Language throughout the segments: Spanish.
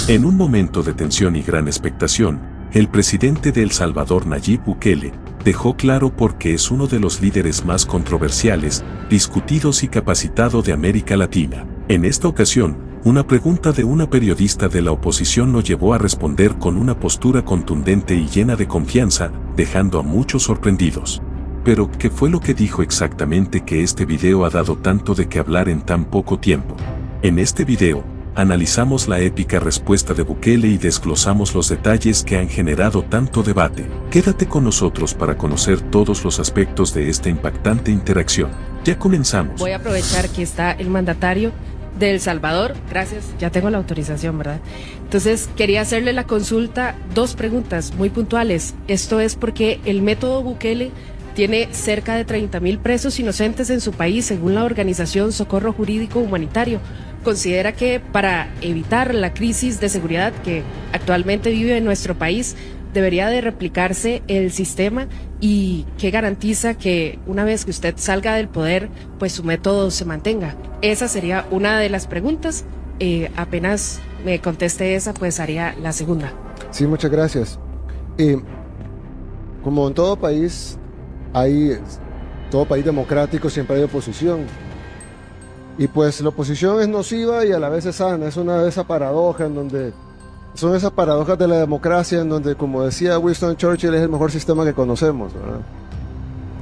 En un momento de tensión y gran expectación, el presidente de El Salvador, Nayib Bukele, dejó claro por qué es uno de los líderes más controversiales, discutidos y capacitado de América Latina. En esta ocasión, una pregunta de una periodista de la oposición lo llevó a responder con una postura contundente y llena de confianza, dejando a muchos sorprendidos. Pero, ¿qué fue lo que dijo exactamente que este video ha dado tanto de qué hablar en tan poco tiempo? En este video, analizamos la épica respuesta de Bukele y desglosamos los detalles que han generado tanto debate. Quédate con nosotros para conocer todos los aspectos de esta impactante interacción. Ya comenzamos. Voy a aprovechar que está el mandatario de El Salvador. Gracias, ya tengo la autorización, ¿verdad? Entonces, quería hacerle la consulta, dos preguntas muy puntuales. Esto es porque el método Bukele tiene cerca de 30,000 presos inocentes en su país, según la organización Socorro Jurídico Humanitario. Considera que para evitar la crisis de seguridad que actualmente vive en nuestro país, debería de replicarse el sistema y que garantiza que una vez que usted salga del poder, pues su método se mantenga. Esa sería una de las preguntas. Apenas me conteste esa, pues haría la segunda. Sí, muchas gracias. Como en todo país democrático siempre hay oposición. Y pues la oposición es nociva y a la vez es sana. Es una de esas paradojas son esas paradojas de la democracia en donde, como decía Winston Churchill, es el mejor sistema que conocemos, ¿verdad?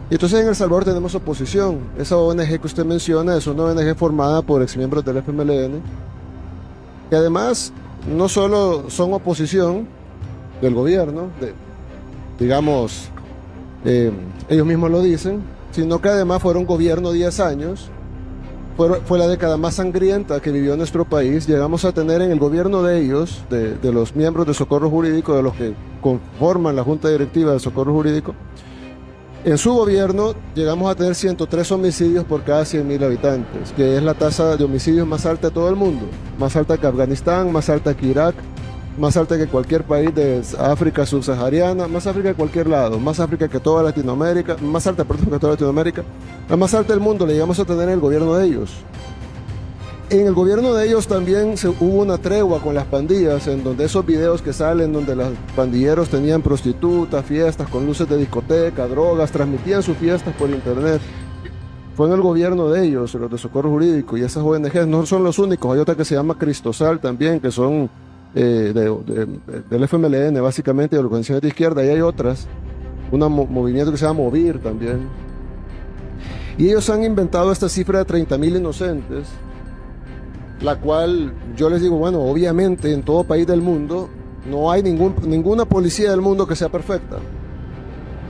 Y entonces en El Salvador tenemos oposición. Esa ONG que usted menciona es una ONG formada por exmiembros del FMLN, que además no solo son oposición del gobierno, digamos, ellos mismos lo dicen, sino que además fueron gobierno 10 años. Fue la década más sangrienta que vivió nuestro país. Llegamos a tener en el gobierno de ellos, de los miembros de Socorro Jurídico, de los que conforman la Junta Directiva de Socorro Jurídico, en su gobierno llegamos a tener 103 homicidios por cada 100,000 habitantes, que es la tasa de homicidios más alta de todo el mundo, más alta que Afganistán, más alta que Irak, más alta que cualquier país de África subsahariana, más África que cualquier lado, más África que toda Latinoamérica, más alta, perdón, que toda Latinoamérica, la más alta del mundo le llegamos a tener en el gobierno de ellos. En el gobierno de ellos también hubo una tregua con las pandillas, en donde esos videos que salen, donde los pandilleros tenían prostitutas, fiestas con luces de discoteca, drogas, transmitían sus fiestas por internet. Fue en el gobierno de ellos, los de Socorro Jurídico, y esas ONGs no son los únicos, hay otra que se llama Cristosal también, que son del FMLN básicamente, de organizaciones de izquierda, y hay otras, un movimiento que se llama Movir también, y ellos han inventado esta cifra de 30,000 inocentes, la cual yo les digo, bueno, obviamente en todo país del mundo no hay ninguna policía del mundo que sea perfecta,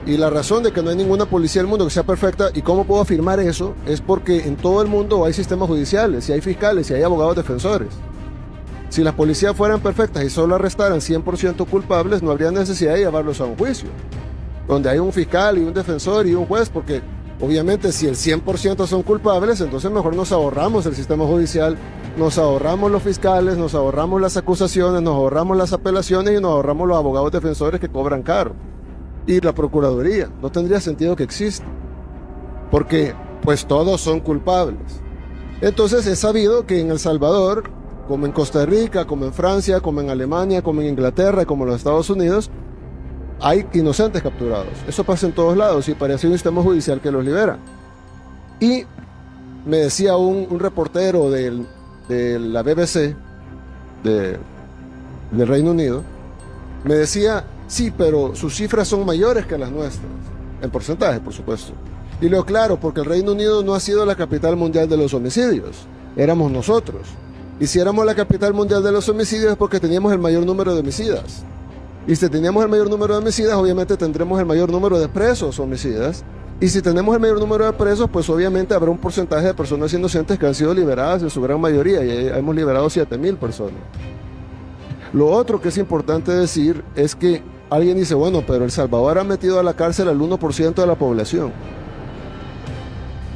y la razón de que no hay ninguna policía del mundo que sea perfecta, y cómo puedo afirmar eso, es porque en todo el mundo hay sistemas judiciales, y hay fiscales, y hay abogados defensores. Si las policías fueran perfectas y solo arrestaran 100% culpables, no habría necesidad de llevarlos a un juicio, donde hay un fiscal y un defensor y un juez, porque obviamente si el 100% son culpables, entonces mejor nos ahorramos el sistema judicial, nos ahorramos los fiscales, nos ahorramos las acusaciones, nos ahorramos las apelaciones y nos ahorramos los abogados defensores que cobran caro. Y la Procuraduría, no tendría sentido que exista, porque pues todos son culpables. Entonces es sabido que en El Salvador, como en Costa Rica, como en Francia, como en Alemania, como en Inglaterra, como en los Estados Unidos, hay inocentes capturados. Eso pasa en todos lados y parece un sistema judicial que los libera. Y me decía un reportero de la BBC del Reino Unido, me decía, sí, pero sus cifras son mayores que las nuestras, en porcentaje, por supuesto. Y lo claro, porque el Reino Unido no ha sido la capital mundial de los homicidios, éramos nosotros. Y si éramos la capital mundial de los homicidios es porque teníamos el mayor número de homicidas. Y si teníamos el mayor número de homicidas, obviamente tendremos el mayor número de presos homicidas. Y si tenemos el mayor número de presos, pues obviamente habrá un porcentaje de personas inocentes que han sido liberadas en su gran mayoría. Y hemos liberado 7,000 personas. Lo otro que es importante decir es que alguien dice, bueno, pero El Salvador ha metido a la cárcel al 1% de la población.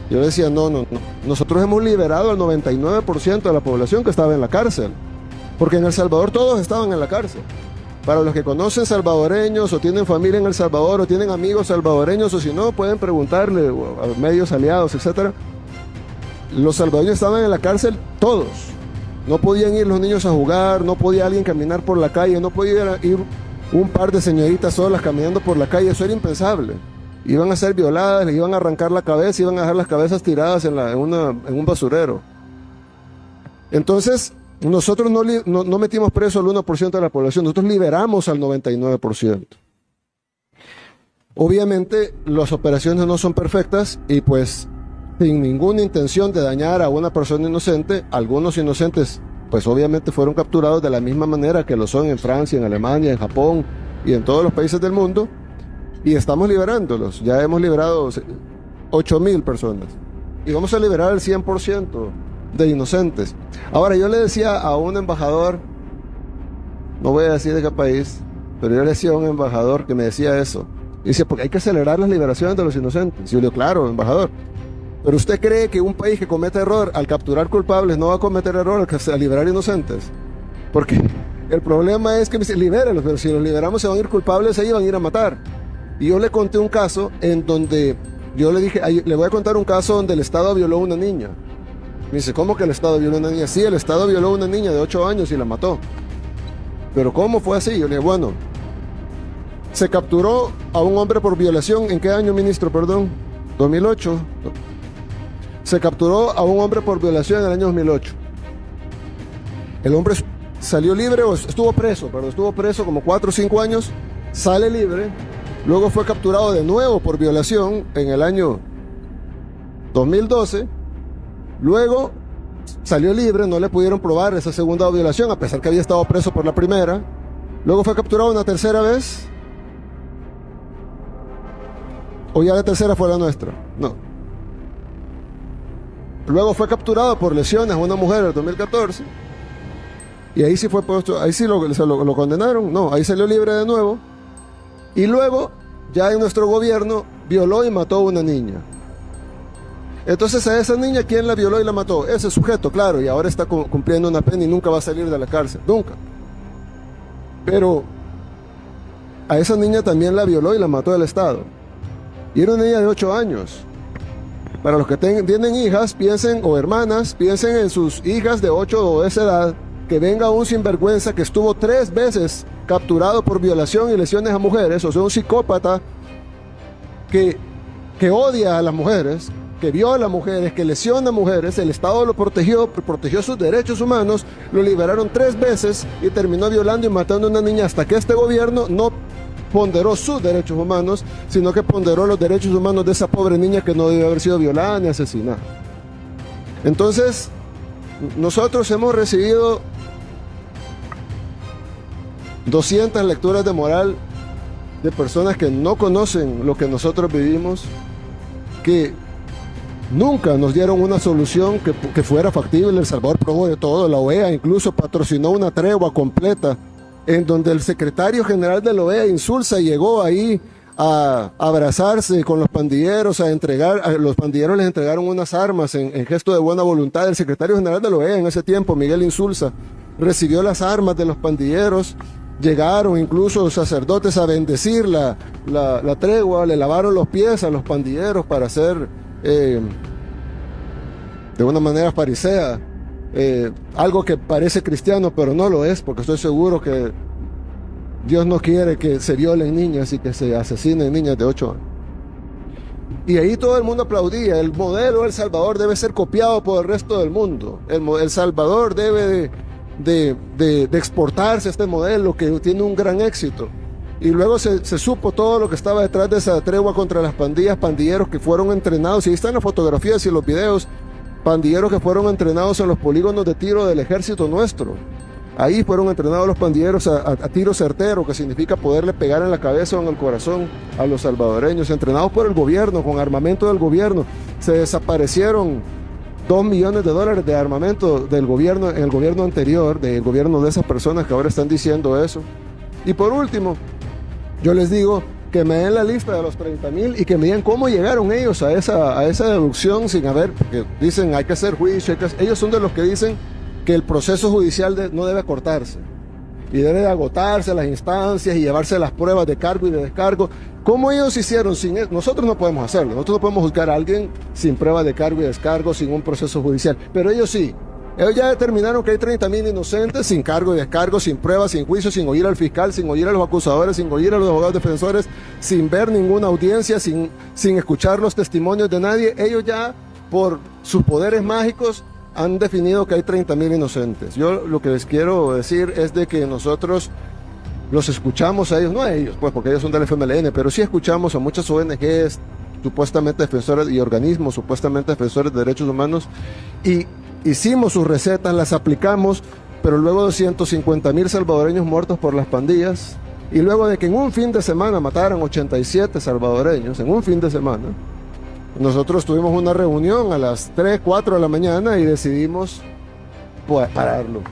Yo decía, no. Nosotros hemos liberado al 99% de la población que estaba en la cárcel. Porque en El Salvador todos estaban en la cárcel. Para los que conocen salvadoreños o tienen familia en El Salvador o tienen amigos salvadoreños o si no, pueden preguntarle a medios aliados, etc. Los salvadoreños estaban en la cárcel todos. No podían ir los niños a jugar, no podía alguien caminar por la calle, no podía ir un par de señoritas solas caminando por la calle, eso era impensable. Iban a ser violadas, les iban a arrancar la cabeza, iban a dejar las cabezas tiradas en un basurero. Entonces, nosotros no metimos preso al 1% de la población, nosotros liberamos al 99%. Obviamente, las operaciones no son perfectas y pues sin ninguna intención de dañar a una persona inocente, algunos inocentes pues obviamente fueron capturados de la misma manera que lo son en Francia, en Alemania, en Japón y en todos los países del mundo, y estamos liberándolos. Ya hemos liberado 8,000 personas y vamos a liberar el 100% de inocentes. Ahora, yo le decía a un embajador, no voy a decir de qué país, pero yo le decía a un embajador que me decía eso, y dice, porque hay que acelerar las liberaciones de los inocentes. Y yo le digo, claro, embajador, pero ¿usted cree que un país que comete error al capturar culpables no va a cometer error al liberar inocentes? Porque el problema es que me dice, libéralos, pero si los liberamos se van a ir culpables, ahí van a ir a matar. Y yo le conté un caso en donde yo le dije, le voy a contar un caso donde el Estado violó a una niña. Me dice, ¿cómo que el Estado violó a una niña? Sí, el Estado violó a una niña de 8 años y la mató. ¿Pero cómo fue así? Yo le dije, bueno, se capturó a un hombre por violación. ¿En qué año, ministro? Perdón, 2008. Se capturó a un hombre por violación en el año 2008. El hombre salió libre, o estuvo preso como 4 o 5 años, sale libre, luego fue capturado de nuevo por violación en el año 2012, luego salió libre, no le pudieron probar esa segunda violación, a pesar que había estado preso por la primera, luego fue capturado una tercera vez, o ya la tercera fue la nuestra, no. Luego fue capturado por lesiones a una mujer en el 2014. Y ahí sí fue puesto, ahí sí lo condenaron. No, ahí salió libre de nuevo. Y luego, ya en nuestro gobierno, violó y mató a una niña. Entonces a esa niña, ¿quién la violó y la mató? Ese sujeto, claro, y ahora está cumpliendo una pena y nunca va a salir de la cárcel. Nunca. Pero a esa niña también la violó y la mató el Estado. Y era una niña de 8 años. Para los que tienen hijas, piensen, o hermanas, piensen en sus hijas de 8 o de esa edad, que venga un sinvergüenza que estuvo 3 veces capturado por violación y lesiones a mujeres, o sea, un psicópata que odia a las mujeres, que viola a mujeres, que lesiona a mujeres. El Estado lo protegió sus derechos humanos, lo liberaron 3 veces y terminó violando y matando a una niña, hasta que este gobierno no ponderó sus derechos humanos, sino que ponderó los derechos humanos de esa pobre niña que no debió haber sido violada ni asesinada. Entonces, nosotros hemos recibido 200 lecturas de moral de personas que no conocen lo que nosotros vivimos, que nunca nos dieron una solución que fuera factible. El Salvador probó de todo, la OEA incluso patrocinó una tregua completa, en donde el secretario general de la OEA, Insulza, llegó ahí a abrazarse con los pandilleros, los pandilleros les entregaron unas armas en gesto de buena voluntad. El secretario general de la OEA en ese tiempo, Miguel Insulza, recibió las armas de los pandilleros, llegaron incluso sacerdotes a bendecir la tregua, le lavaron los pies a los pandilleros para hacer, de una manera farisea, algo que parece cristiano, pero no lo es, porque estoy seguro que Dios no quiere que se violen niñas y que se asesinen niñas de 8 años. Y ahí todo el mundo aplaudía. El modelo de El Salvador debe ser copiado por el resto del mundo. El Salvador debe de exportarse este modelo que tiene un gran éxito. Y luego se supo todo lo que estaba detrás de esa tregua contra las pandilleros que fueron entrenados, y ahí están las fotografías y los videos, pandilleros que fueron entrenados en los polígonos de tiro del ejército nuestro. Ahí fueron entrenados los pandilleros a tiro certero, que significa poderle pegar en la cabeza o en el corazón a los salvadoreños, entrenados por el gobierno, con armamento del gobierno. Se desaparecieron $2 millones de armamento del gobierno, en el gobierno anterior, del gobierno de esas personas que ahora están diciendo eso. Y por último, yo les digo que me den la lista de los 30,000 y que me digan cómo llegaron ellos a esa deducción sin haber, porque dicen hay que hacer juicio, ellos son de los que dicen que el proceso judicial no debe cortarse y debe de agotarse las instancias y llevarse las pruebas de cargo y de descargo. ¿Cómo ellos hicieron? Nosotros no podemos hacerlo, nosotros no podemos juzgar a alguien sin prueba de cargo y descargo, sin un proceso judicial, pero ellos sí. Ellos ya determinaron que hay 30.000 inocentes sin cargo y descargo, sin pruebas, sin juicio, sin oír al fiscal, sin oír a los acusadores, sin oír a los abogados defensores, sin ver ninguna audiencia, sin escuchar los testimonios de nadie. Ellos ya, por sus poderes mágicos, han definido que hay 30.000 inocentes. Yo lo que les quiero decir es de que nosotros los escuchamos a ellos, no a ellos, pues porque ellos son del FMLN, pero sí escuchamos a muchas ONGs, supuestamente defensores y organismos, supuestamente defensores de derechos humanos, y hicimos sus recetas, las aplicamos, pero luego de 150.000 salvadoreños muertos por las pandillas, y luego de que en un fin de semana mataran 87 salvadoreños, en un fin de semana, nosotros tuvimos una reunión a las 3, 4 de la mañana y decidimos pues, pararlo.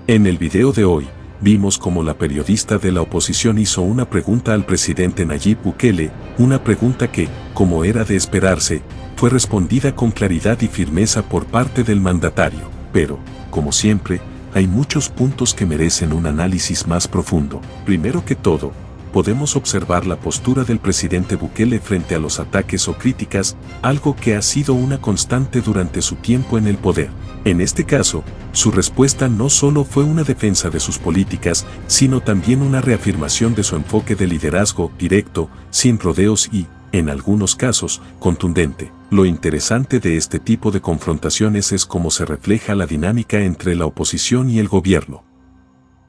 En el video de hoy, vimos cómo la periodista de la oposición hizo una pregunta al presidente Nayib Bukele, una pregunta que, como era de esperarse, fue respondida con claridad y firmeza por parte del mandatario. Pero, como siempre, hay muchos puntos que merecen un análisis más profundo. Primero que todo, podemos observar la postura del presidente Bukele frente a los ataques o críticas, algo que ha sido una constante durante su tiempo en el poder. En este caso, su respuesta no solo fue una defensa de sus políticas, sino también una reafirmación de su enfoque de liderazgo directo, sin rodeos y, en algunos casos, contundente. Lo interesante de este tipo de confrontaciones es cómo se refleja la dinámica entre la oposición y el gobierno.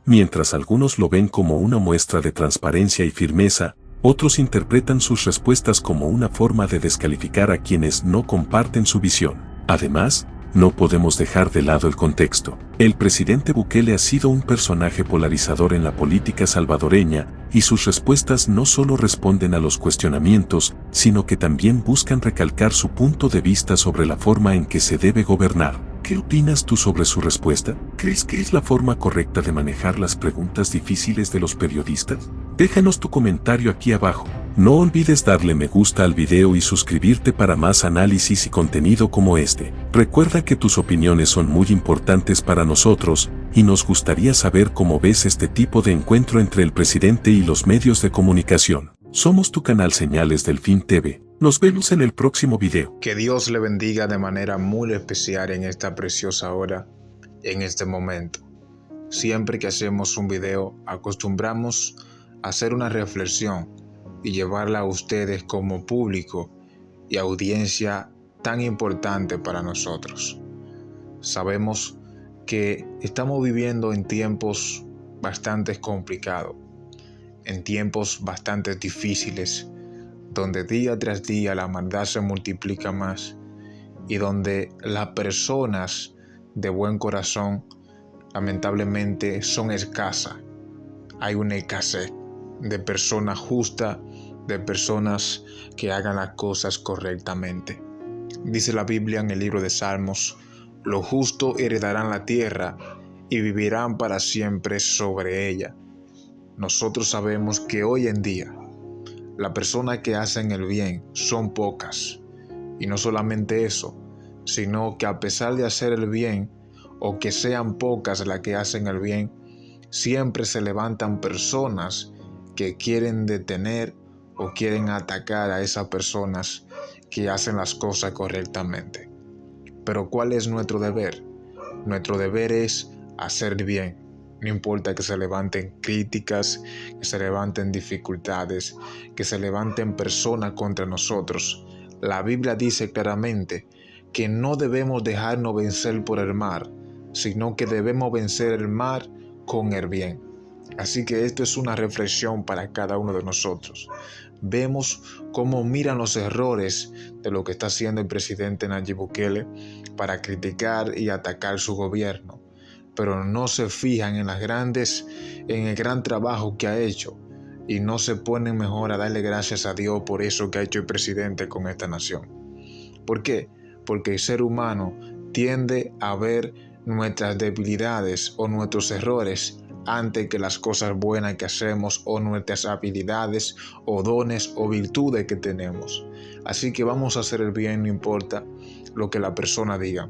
Mientras algunos lo ven como una muestra de transparencia y firmeza, otros interpretan sus respuestas como una forma de descalificar a quienes no comparten su visión. Además, no podemos dejar de lado el contexto. El presidente Bukele ha sido un personaje polarizador en la política salvadoreña, y sus respuestas no solo responden a los cuestionamientos, sino que también buscan recalcar su punto de vista sobre la forma en que se debe gobernar. ¿Qué opinas tú sobre su respuesta? ¿Crees que es la forma correcta de manejar las preguntas difíciles de los periodistas? Déjanos tu comentario aquí abajo. No olvides darle me gusta al video y suscribirte para más análisis y contenido como este. Recuerda que tus opiniones son muy importantes para nosotros, y nos gustaría saber cómo ves este tipo de encuentro entre el presidente y los medios de comunicación. Somos tu canal Señales del Fin TV. Nos vemos en el próximo video. Que Dios le bendiga de manera muy especial en esta preciosa hora, en este momento. Siempre que hacemos un video, acostumbramos a hacer una reflexión y llevarla a ustedes como público y audiencia tan importante para nosotros. Sabemos que estamos viviendo en tiempos bastante complicados, en tiempos bastante difíciles, donde día tras día la maldad se multiplica más y donde las personas de buen corazón lamentablemente son escasas. Hay una escasez de personas justas, de personas que hagan las cosas correctamente. Dice la Biblia en el libro de Salmos: los justos heredarán la tierra y vivirán para siempre sobre ella. Nosotros sabemos que hoy en día las personas que hacen el bien son pocas. Y no solamente eso, sino que a pesar de hacer el bien, o que sean pocas las que hacen el bien, siempre se levantan personas que quieren detener o quieren atacar a esas personas que hacen las cosas correctamente. Pero ¿cuál es nuestro deber? Nuestro deber es hacer bien. No importa que se levanten críticas, que se levanten dificultades, que se levanten personas contra nosotros. La Biblia dice claramente que no debemos dejarnos vencer por el mal, sino que debemos vencer el mal con el bien. Así que esto es una reflexión para cada uno de nosotros. Vemos cómo miran los errores de lo que está haciendo el presidente Nayib Bukele para criticar y atacar su gobierno, pero no se fijan en el gran trabajo que ha hecho y no se ponen mejor a darle gracias a Dios por eso que ha hecho el presidente con esta nación. ¿Por qué? Porque el ser humano tiende a ver nuestras debilidades o nuestros errores antes que las cosas buenas que hacemos o nuestras habilidades o dones o virtudes que tenemos. Así que vamos a hacer el bien, no importa lo que la persona diga.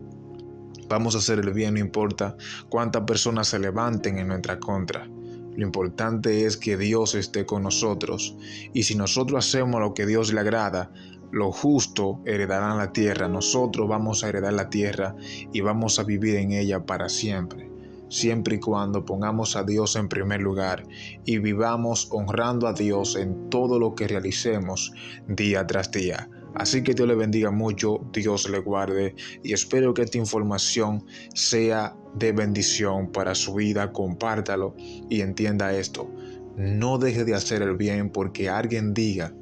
Vamos a hacer el bien, no importa cuántas personas se levanten en nuestra contra. Lo importante es que Dios esté con nosotros. Y si nosotros hacemos lo que Dios le agrada, Los justos heredarán la tierra, nosotros vamos a heredar la tierra y vamos a vivir en ella para siempre, siempre y cuando pongamos a Dios en primer lugar y vivamos honrando a Dios en todo lo que realicemos día tras día. Así que Dios le bendiga mucho, Dios le guarde y espero que esta información sea de bendición para su vida. Compártalo y entienda esto. No deje de hacer el bien porque alguien diga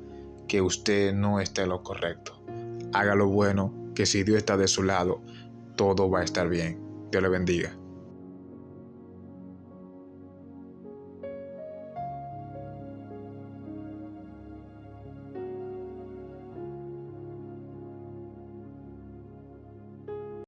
que usted no está en lo correcto. Haga lo bueno, que si Dios está de su lado, todo va a estar bien. Dios le bendiga.